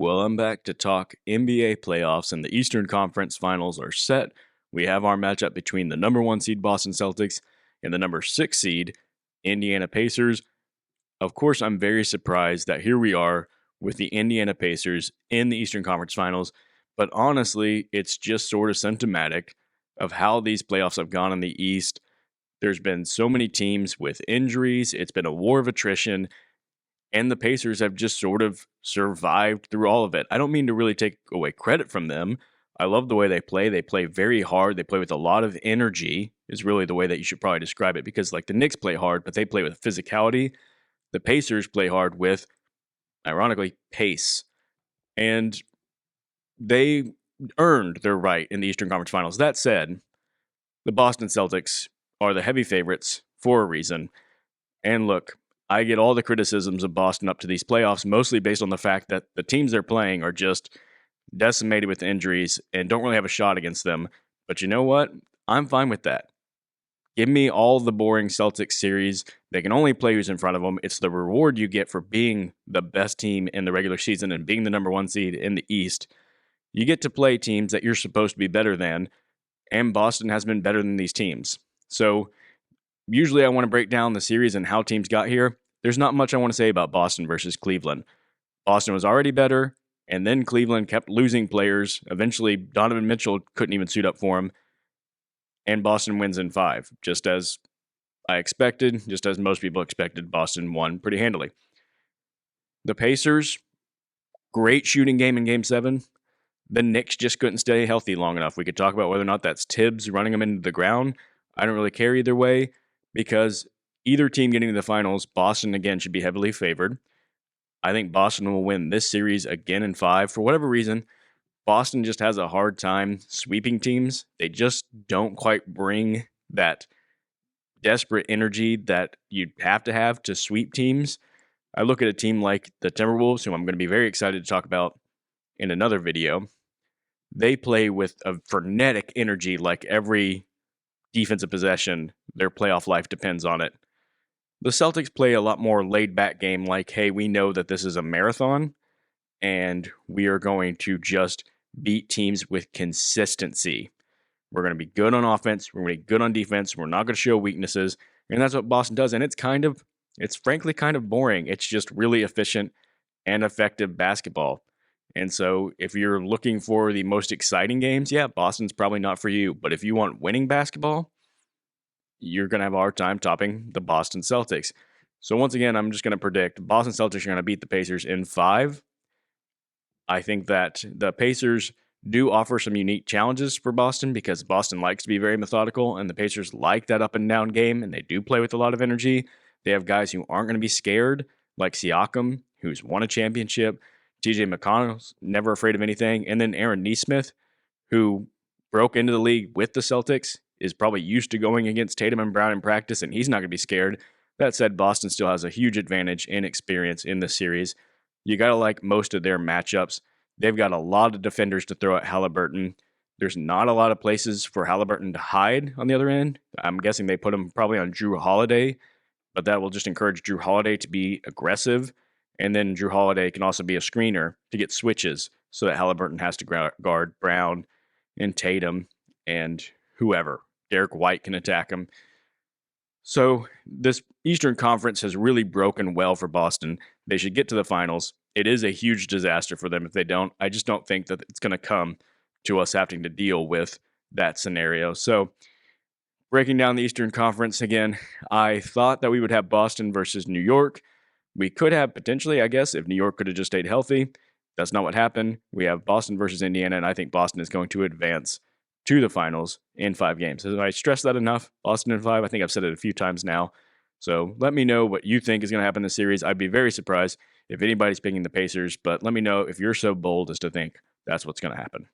Well, I'm back to talk NBA playoffs, and the Eastern Conference Finals are set. We have our matchup between the number 1 seed Boston Celtics and the number 6 seed Indiana Pacers. Of course, I'm very surprised that here we are with the Indiana Pacers in the Eastern Conference Finals, but honestly, it's just sort of symptomatic of how these playoffs have gone in the East. There's been so many teams with injuries, it's been a war of attrition, and the Pacers have just sort of survived through all of it. I don't mean to really take away credit from them. I love the way they play. They play very hard. They play with a lot of energy, is really the way that you should probably describe it, because like the Knicks play hard, but they play with physicality. The Pacers play hard with, ironically, pace. And they earned their right in the Eastern Conference Finals. That said, the Boston Celtics are the heavy favorites for a reason. And look, I get all the criticisms of Boston up to these playoffs, mostly based on the fact that the teams they're playing are just decimated with injuries and don't really have a shot against them. But you know what? I'm fine with that. Give me all the boring Celtics series. They can only play who's in front of them. It's the reward you get for being the best team in the regular season and being the number 1 seed in the East. You get to play teams that you're supposed to be better than, and Boston has been better than these teams. So usually I want to break down the series and how teams got here. There's not much I want to say about Boston versus Cleveland. Boston was already better, and then Cleveland kept losing players. Eventually, Donovan Mitchell couldn't even suit up for him, and Boston wins in 5. Just as I expected, just as most people expected, Boston won pretty handily. The Pacers, great shooting game in Game 7. The Knicks just couldn't stay healthy long enough. We could talk about whether or not that's Tibbs running them into the ground. I don't really care either way, because either team getting to the finals, Boston again should be heavily favored. I think Boston will win this series again in 5. For whatever reason, Boston just has a hard time sweeping teams. They just don't quite bring that desperate energy that you'd have to sweep teams. I look at a team like the Timberwolves, who I'm going to be very excited to talk about in another video. They play with a frenetic energy, like every defensive possession, their playoff life depends on it. The Celtics play a lot more laid-back game, like, hey, we know that this is a marathon, and we are going to just beat teams with consistency. We're going to be good on offense, we're going to be good on defense, we're not going to show weaknesses, and that's what Boston does, and it's frankly kind of boring. It's just really efficient and effective basketball. And so if you're looking for the most exciting games, yeah, Boston's probably not for you. But if you want winning basketball, you're going to have a hard time topping the Boston Celtics. So once again, I'm just going to predict Boston Celtics are going to beat the Pacers in 5. I think that the Pacers do offer some unique challenges for Boston, because Boston likes to be very methodical, and the Pacers like that up and down game, and they do play with a lot of energy. They have guys who aren't going to be scared, like Siakam, who's won a championship. TJ McConnell's never afraid of anything. And then Aaron Nesmith, who broke into the league with the Celtics, is probably used to going against Tatum and Brown in practice, and he's not going to be scared. That said, Boston still has a huge advantage in experience in this series. You got to like most of their matchups. They've got a lot of defenders to throw at Halliburton. There's not a lot of places for Halliburton to hide on the other end. I'm guessing they put him probably on Drew Holiday, but that will just encourage Drew Holiday to be aggressive. And then Drew Holiday can also be a screener to get switches so that Halliburton has to guard Brown and Tatum and whoever. Derek White can attack him. So this Eastern Conference has really broken well for Boston. They should get to the finals. It is a huge disaster for them if they don't. I just don't think that it's going to come to us having to deal with that scenario. So breaking down the Eastern Conference again, I thought that we would have Boston versus New York. We could have potentially, I guess, if New York could have just stayed healthy. That's not what happened. We have Boston versus Indiana, and I think Boston is going to advance to the finals in 5 games. Have I stressed that enough? Boston in 5? I think I've said it a few times now. So let me know what you think is going to happen in this series. I'd be very surprised if anybody's picking the Pacers, but let me know if you're so bold as to think that's what's going to happen.